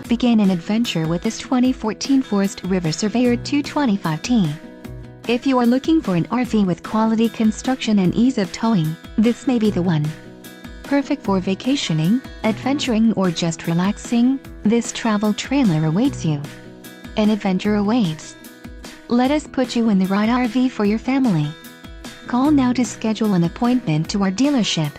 Begin an adventure with this 2014 Forest River Surveyor 225T. If you are looking for an RV with quality construction and ease of towing, this may be the one. Perfect for vacationing, adventuring, or just relaxing, this travel trailer awaits you. An adventure awaits. Let us put you in the right RV for your family. Call now to schedule an appointment to our dealership.